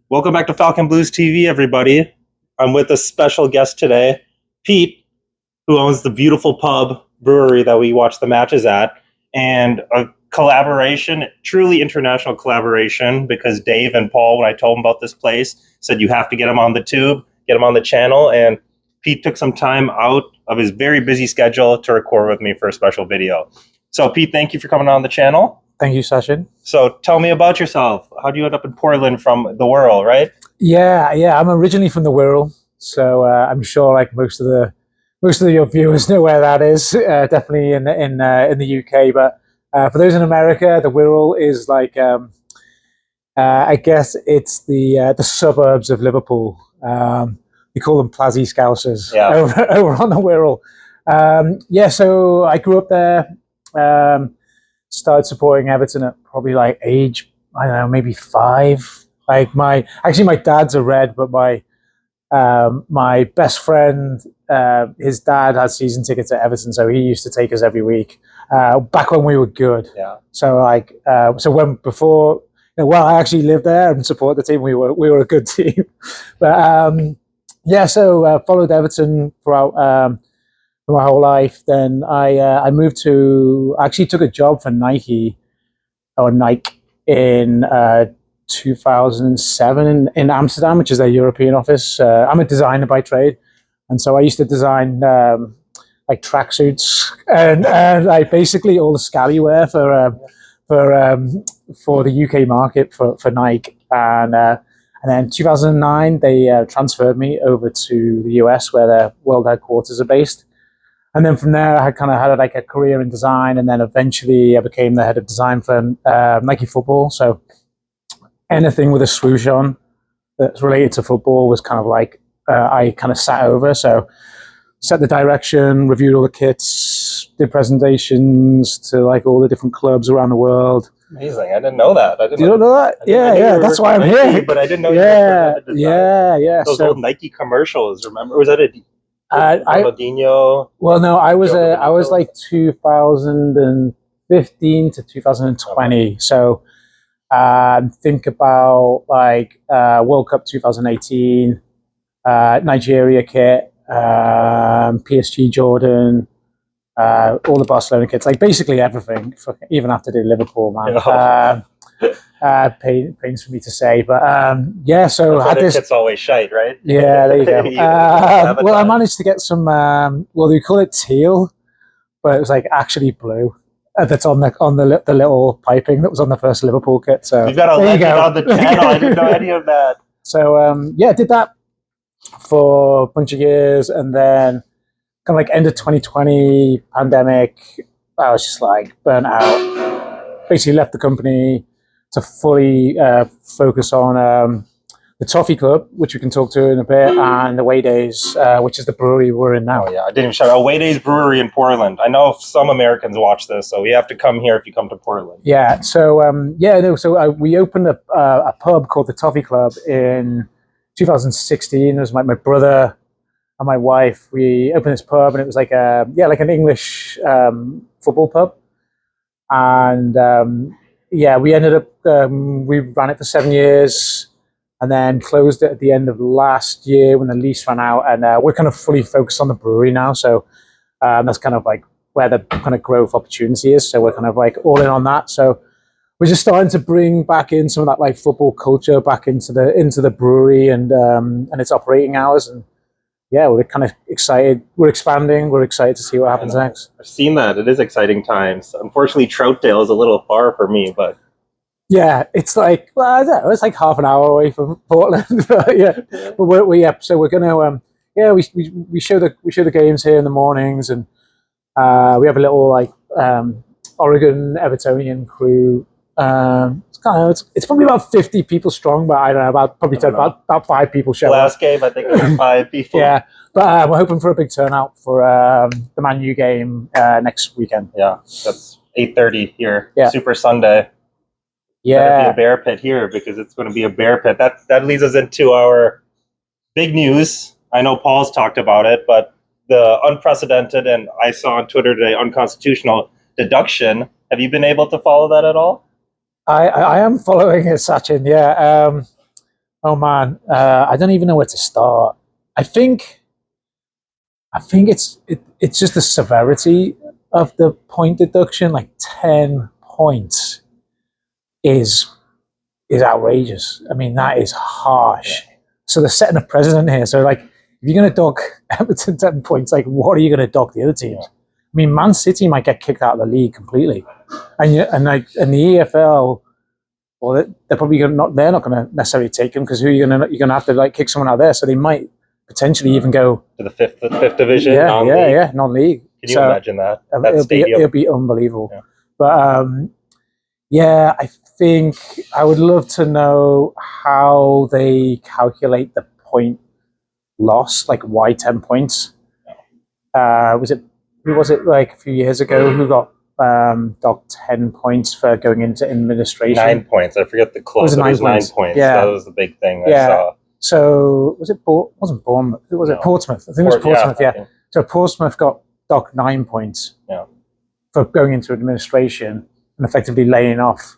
Welcome back to Falcon Blues TV, everybody. I'm with a special guest today, Pete, who owns the beautiful pub brewery that we watch the matches at, and a collaboration, truly international collaboration, because Dave and Paul, when I told them about this place, said you have to get them on the tube, get them on the channel, and Pete took some time out of his very busy schedule to record with me for a special video. So, Pete, thank you for coming on the channel. Thank you, Sachin. So tell me about yourself. How do you end up in Portland from the Wirral, right? Yeah. I'm originally from the Wirral, so I'm sure like most of your viewers know where that is. Definitely in the UK, but for those in America, the Wirral is like I guess it's the suburbs of Liverpool. We call them Plazzy Scousers over on the Wirral. So I grew up there. Started supporting Everton at probably like age, I don't know, maybe 5. Like my dad's a Red, but my best friend, his dad had season tickets at Everton, so he used to take us every week. Back when we were good. Yeah. So I actually lived there and supported the team. We were a good team. But followed Everton throughout my whole life. Then I moved to, actually took a job for Nike in 2007 in Amsterdam, which is their European office. I'm a designer by trade, and so I used to design like tracksuits and like basically all the scally wear for the UK market for Nike. And then 2009 they transferred me over to the US, where their world headquarters are based. And then from there, I kind of had like a career in design, and then eventually I became the head of design for Nike Football. So anything with a swoosh on that's related to football was kind of like I kind of sat over. So set the direction, reviewed all the kits, did presentations to like all the different clubs around the world. Amazing! I didn't know that. You don't know that? Yeah. That's why I'm here. But I didn't know. Yeah. Those old Nike commercials. Remember? Was that a Ronaldinho? Well, no, I was like 2015 to 2020. So think about like World Cup 2018, Nigeria kit, PSG Jordan, all the Barcelona kits, like basically everything. Even after the Liverpool, man. Pains for me to say, but so I had this. It's always shite, right? Yeah, there you go. I managed to get some. They call it teal, but it was like actually blue. That's on the little piping that was on the first Liverpool kit. So you've got a legend on the channel. I didn't know any of that. So did that for a bunch of years, and then kind of like end of 2020 pandemic, I was just like burnt out. Basically left the company to fully focus on the Toffee Club, which we can talk to in a bit, and Away Days, which is the brewery we're in now. Oh, yeah, I didn't even shout out Away Days Brewery in Portland. I know some Americans watch this, so you have to come here if you come to Portland. Yeah, so we opened a pub called the Toffee Club in 2016. It was my brother and my wife. We opened this pub, and it was like an English football pub. And we ended up we ran it for 7 years, and then closed it at the end of last year when the lease ran out. And we're kind of fully focused on the brewery now, so that's kind of like where the kind of growth opportunity is. So we're kind of like all in on that. So we're just starting to bring back in some of that like football culture back into the brewery and its operating hours. And yeah, we're kind of excited. We're expanding. We're excited to see what happens next. I've seen that. It is exciting times. Unfortunately, Troutdale is a little far for me, but yeah, it's like I don't know, it's like half an hour away from Portland. But so we're gonna we show the games here in the mornings, and we have a little like Oregon Evertonian crew. It's probably about 50 people strong, but I don't know, about 5 people show up. Last game, I think it was 5 people. Yeah, but we're hoping for a big turnout for the Man U game next weekend. Yeah, that's 8:30 here. Yeah. Super Sunday. Yeah, be a bear pit here because it's going to be a bear pit. That leads us into our big news. I know Paul's talked about it, but the unprecedented, and I saw on Twitter today, unconstitutional deduction. Have you been able to follow that at all? I am following it, Sachin. Yeah, Oh man, I don't even know where to start. I think it's just the severity of the point deduction. Like 10 points is outrageous. I mean, that is harsh. So they're setting a precedent here. So like, if you're going to dock Everton 10 points, like what are you going to dock the other teams? I mean, Man City might get kicked out of the league completely, and the EFL. Well, they're probably not. They're not going to necessarily take them because you're going to have to like kick someone out there. So they might potentially even go to the fifth division. Non-league. Can you imagine that? It'll be unbelievable. Yeah. But I think I would love to know how they calculate the point loss. Like why 10 points? Who was it like a few years ago who got docked 10 points for going into administration? 9 points. I forget the club. It was 9 points. Yeah. That was the big thing I saw. So was it wasn't Bournemouth? Who was it? Portsmouth. I think it was Portsmouth. Yeah. So Portsmouth got docked 9 points. Yeah. For going into administration and effectively laying off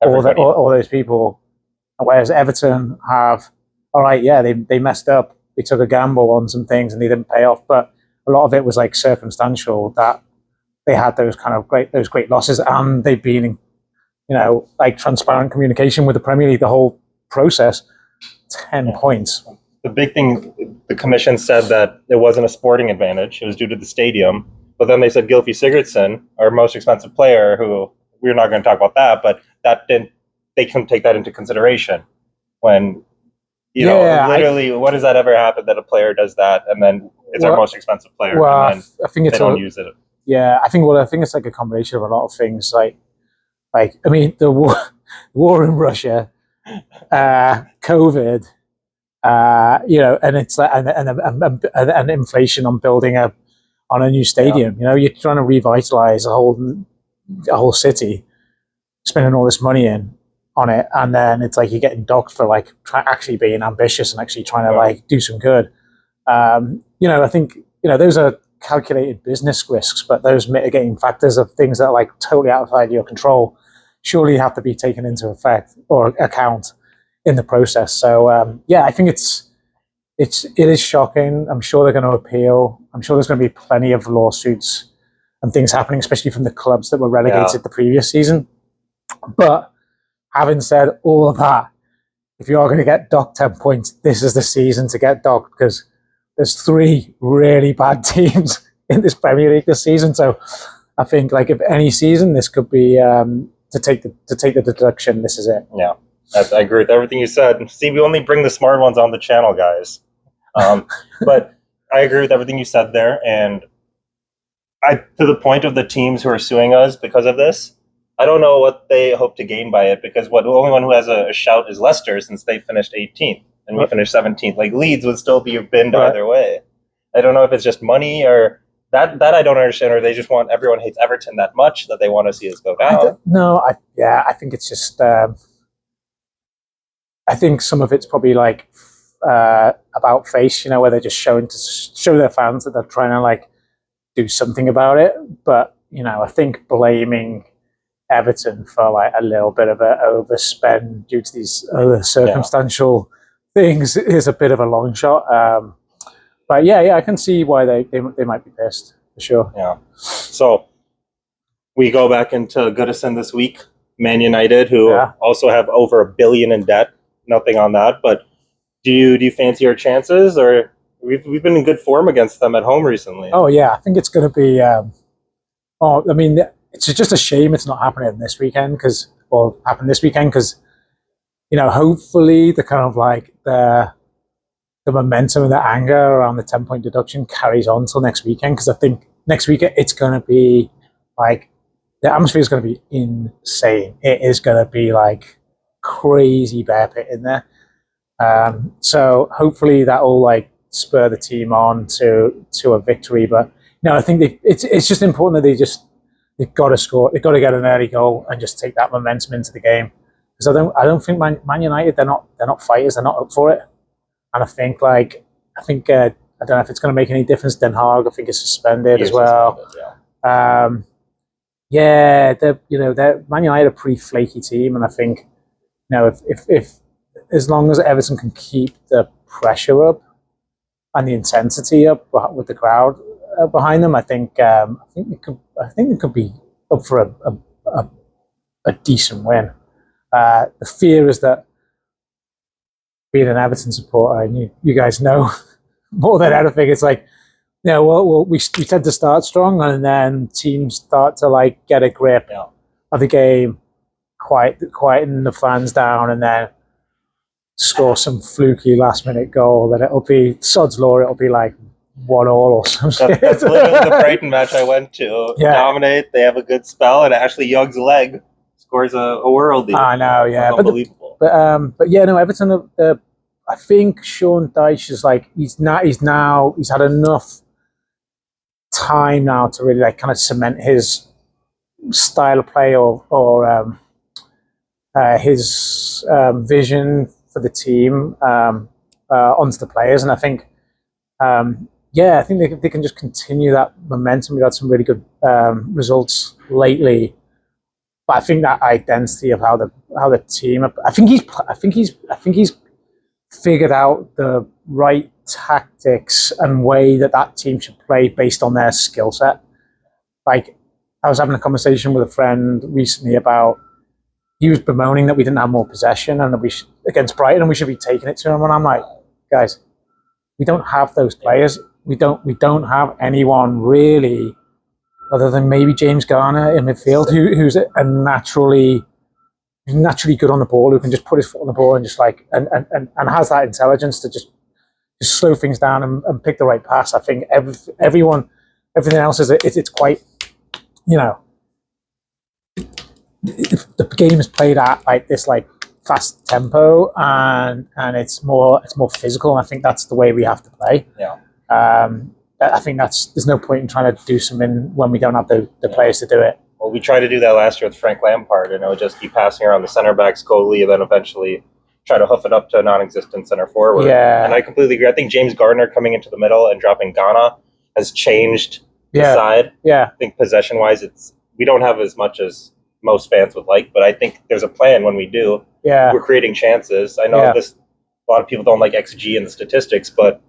all those people. Whereas Everton have, all right, yeah, they messed up. They took a gamble on some things and they didn't pay off, but a lot of it was like circumstantial that they had those great losses, and they've been in, like transparent communication with the Premier League the whole process. 10 points. The big thing, the commission said that it wasn't a sporting advantage; it was due to the stadium. But then they said Gylfi Sigurdsson, our most expensive player, who we're not going to talk about that, but they couldn't take that into consideration when. Literally, what does that ever happen that a player does that and then it's our most expensive player and then I think they don't use it? Yeah, I think it's like a combination of a lot of things. Like I mean, the war in Russia, COVID, and it's like and inflation on building on a new stadium. Yeah. You're trying to revitalize a whole city, spending all this money on it, and then it's like you're getting docked for like actually being ambitious and actually trying to like do some good. I think those are calculated business risks, but those mitigating factors of things that are like totally outside your control surely have to be taken into effect or account in the process. So I think it is shocking. I'm sure they're going to appeal. I'm sure there's going to be plenty of lawsuits and things happening, especially from the clubs that were relegated the previous season. But having said all of that, if you are going to get docked 10 points, this is the season to get docked because there's 3 really bad teams in this Premier League this season. So I think like if any season, this could be to take the deduction. This is it. Yeah, I agree with everything you said. See, we only bring the smart ones on the channel, guys. But I agree with everything you said there. And to the point of the teams who are suing us because of this, I don't know what they hope to gain by it because the only one who has a shout is Leicester since they finished 18th and we finished 17th. Like Leeds would still be binned either way. I don't know if it's just money or that I don't understand, or they just want everyone hates Everton that much that they want to see us go down. I think it's just. I think some of it's probably like about face, where they're just show their fans that they're trying to like do something about it. But I think blaming Everton for like a little bit of an overspend due to these other circumstantial things is a bit of a long shot. But I can see why they might be pissed for sure. Yeah. So we go back into Goodison this week. Man United, who also have over $1 billion in debt. Nothing on that, but do you fancy our chances? Or we've been in good form against them at home recently. Oh yeah, I think it's going to be. It's just a shame it's not happening this weekend because hopefully the kind of like the momentum and the anger around the 10-point deduction carries on till next weekend, because I think next weekend it's going to be like the atmosphere is going to be insane. It is going to be like crazy bear pit in there. So hopefully that will like spur the team on to a victory. But I think it's just important that they've got to score. They've got to get an early goal and just take that momentum into the game. Because I don't think Man United, they're not fighters. They're not up for it. And I think I don't know if it's going to make any difference. Den Haag, I think, is suspended as well. They're Man United are a pretty flaky team, and I think if as long as Everton can keep the pressure up and the intensity up with the crowd behind them, I think it could be up for a decent win. The fear is that being an Everton supporter, and you guys know more than anything, it's like, we tend to start strong, and then teams start to like get a grip of the game, quieten the fans down, and then score some fluky last minute goal. Then it'll be sod's law. It'll be like 1-1 or something. That's literally the Brighton match I went to. Yeah. Dominate. They have a good spell, and Ashley Young's leg scores a worldie. I know, yeah, unbelievable. But yeah, no, Everton. I think Sean Dyche is like he's had enough time now to really like kind of cement his style of play or his vision for the team onto the players, and I think I think they can just continue that momentum. We've had some really good results lately, but I think that identity of how the team. I think he's figured out the right tactics and way that team should play based on their skill set. Like, I was having a conversation with a friend recently about, he was bemoaning that we didn't have more possession and that against Brighton, and we should be taking it to him. And I'm like, guys, we don't have those players. We don't have anyone really, other than maybe James Garner in midfield, who's naturally good on the ball, who can just put his foot on the ball and just like and has that intelligence to just slow things down and pick the right pass. I think everything else it's quite, the game is played at like this like fast tempo, and it's more physical, and I think that's the way we have to play. I think there's no point in trying to do something when we don't have the players to do it. Well, we tried to do that last year with Frank Lampard, and it would just keep passing around the center backs coldly, and then eventually try to hoof it up to a non-existent center forward. Yeah. And I completely agree. I think James Gardner coming into the middle and dropping Ghana has changed the side. Yeah. I think possession-wise, we don't have as much as most fans would like, but I think there's a plan when we do. Yeah. We're creating chances. I know a lot of people don't like XG and the statistics, but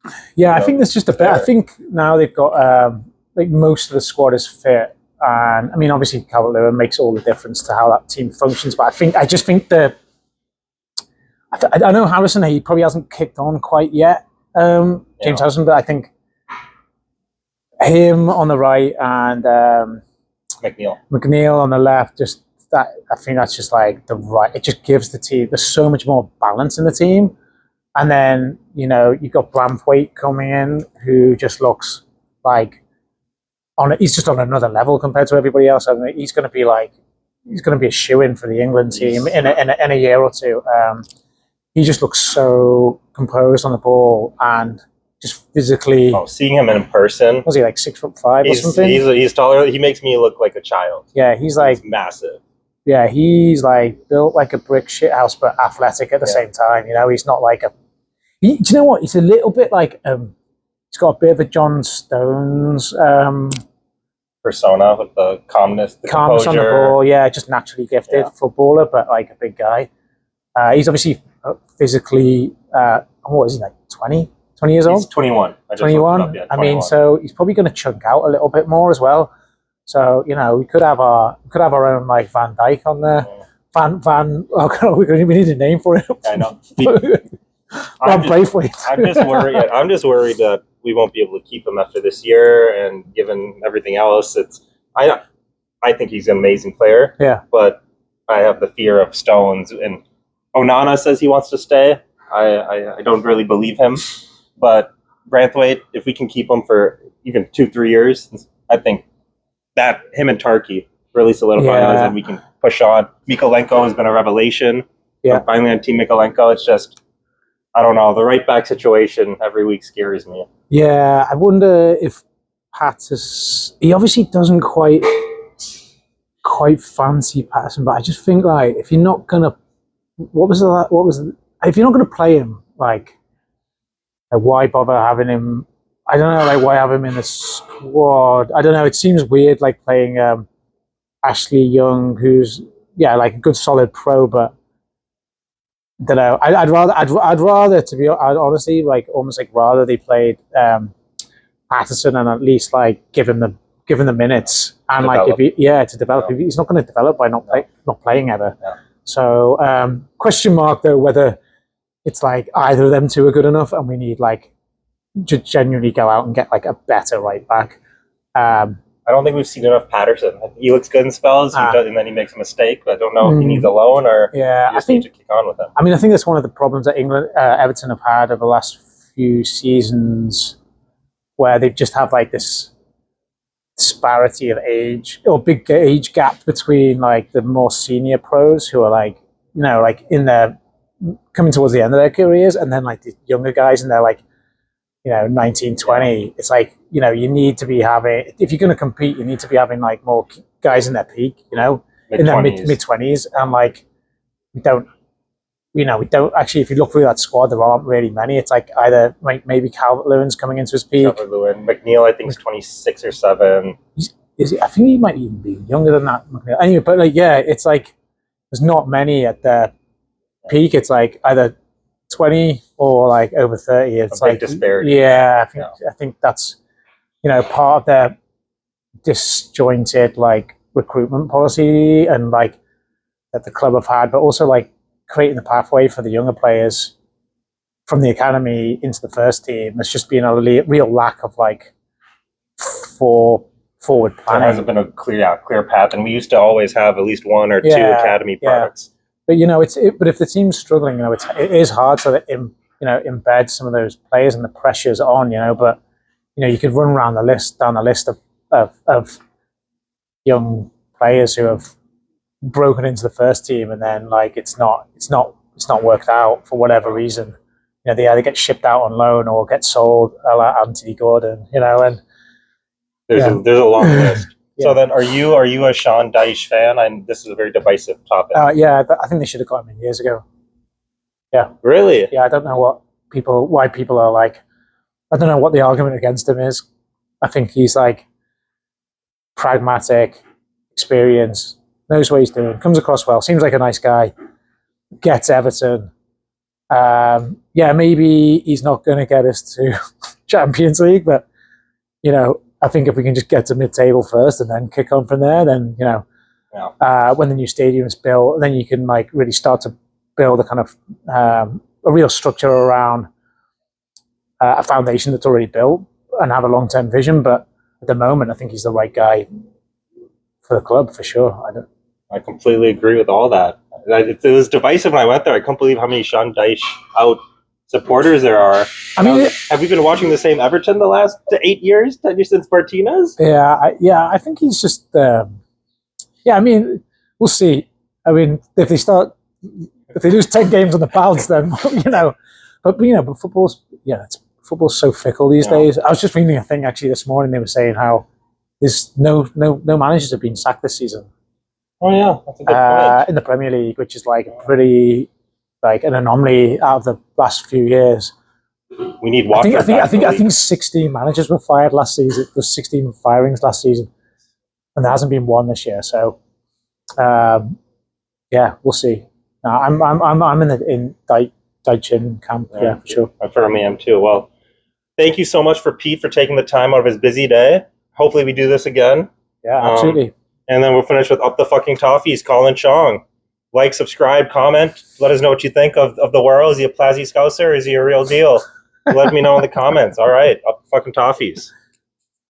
I think there's just a bit. I think now they've got like most of the squad is fit. And I mean, obviously, Calvert-Lewin makes all the difference to how that team functions. But I just think I know Harrison, he probably hasn't kicked on quite yet. James Harrison, but I think him on the right and McNeil on the left, I think that's just like it just gives the team, there's so much more balance in the team. And then, you've got Bramthwaite coming in, who just looks like, he's just on another level compared to everybody else. I mean, he's going to be a shoo-in for the England team in a year or two. He just looks so composed on the ball and just physically. Oh, seeing him in person. Was he like 6'5" or something? He's taller. He makes me look like a child. Yeah, he's massive. Yeah, he's like built like a brick shithouse, but athletic at the same time. He's not like do you know what? He's a little bit like he's got a bit of a John Stones persona with the calmness, the calmness on the ball. Yeah, just naturally gifted footballer, but like a big guy. He's obviously physically. What is he, like 20 years old? He's 21. 21. 21. I mean, so he's probably going to chunk out a little bit more as well. So we could have our own like Van Dijk on there. Van. Oh God, we need a name for it. I know. I'm just worried. I'm just worried that we won't be able to keep him after this year, and given everything else, I think he's an amazing player. Yeah. But I have the fear of Stones, and Onana says he wants to stay. I don't really believe him, but Branthwaite, if we can keep him for even 2-3 years, I think that him and Tarky really solidify us, and we can push on. Mikolenko has been a revelation. Yeah. I'm finally on Team Mikolenko. It's just, I don't know, the right back situation every week scares me. Yeah, I wonder if he obviously doesn't quite fancy Patterson, but I just think like if you're not gonna, if you're not gonna play him, like why bother having him? I don't know, like why have him in the squad? I don't know. It seems weird, like playing Ashley Young, who's like a good solid pro, but don't know. I'd rather to be. I'd honestly like almost like rather they played Patterson and at least like give him the minutes and like if he to develop. He's not going to develop by not playing ever. Yeah. So question mark though whether it's like either of them two are good enough and we need like to genuinely go out and get like a better right back. I don't think we've seen enough Patterson. He looks good in spells, and then he makes a mistake. But I don't know if he needs a loan or I think need to kick on with him. I mean, I think that's one of the problems that Everton have had over the last few seasons, where they just have like this disparity of age or big age gap between like the more senior pros who are like like in their coming towards the end of their careers, and then like the younger guys and they're like 19, 20. Yeah. It's like, you need to be having, if you're going to compete, you need to be having like more guys in their peak, in their mid-20s. And like, we don't actually, if you look through that squad, there aren't really many. It's like either like maybe Calvert-Lewin's coming into his peak. Calvert-Lewin. McNeil, I think, is 26 or 7. Is he? I think he might even be younger than that. Anyway, but like, yeah, it's like, there's not many at their peak. It's like either 20 or like over 30. It's like disparity. Yeah, I think that's part of their disjointed like recruitment policy and like that the club have had, but also like creating the pathway for the younger players from the academy into the first team. There's just been a real lack of like forward planning. There hasn't been a clear path, and we used to always have at least one or two academy products. But but if the team's struggling, it is hard to embed some of those players and the pressures on, but you could run down the list of young players who have broken into the first team and then like it's not worked out for whatever reason. They either get shipped out on loan or get sold, like Anthony Gordon, and there's a long list. So then, are you a Sean Dyche fan? This is a very divisive topic. I think they should have got him in years ago. Yeah. Really? Yeah, I don't know why people are like. I don't know what the argument against him is. I think he's like pragmatic, experienced, knows what he's doing, comes across well, seems like a nice guy, gets Everton. Maybe he's not going to get us to Champions League, but I think if we can just get to mid-table first and then kick on from there, then when the new stadium is built, then you can like really start to build a kind of a real structure around a foundation that's already built and have a long-term vision. But at the moment, I think he's the right guy for the club for sure. I completely agree with all that. It was divisive when I went there. I can't believe how many Sean Dyche out supporters there are. I mean, have we been watching the same Everton the last 8 years? 10 years since Martinez? I think he's just. I mean, we'll see. I mean, if they lose 10 games on the bounce, then but football's so fickle these days. I was just reading a thing actually this morning. They were saying how there's no managers have been sacked this season. Oh yeah, that's a good point. In the Premier League, which is like pretty like an anomaly out of the last few years. We need Watford. I think 16 managers were fired last season. There was 16 firings last season, and there hasn't been one this year. So, we'll see. No, I'm in Dyche camp. Yeah, for sure. I firmly am too. Well, thank you so much for Pete for taking the time out of his busy day. Hopefully, we do this again. Yeah, absolutely. And then we'll finish with Up the Fucking Toffees, Colin Chong. Like, subscribe, comment. Let us know what you think of the world. Is he a Plazzy Scouser? Is he a real deal? Let me know in the comments. All right. Up the Fucking Toffees.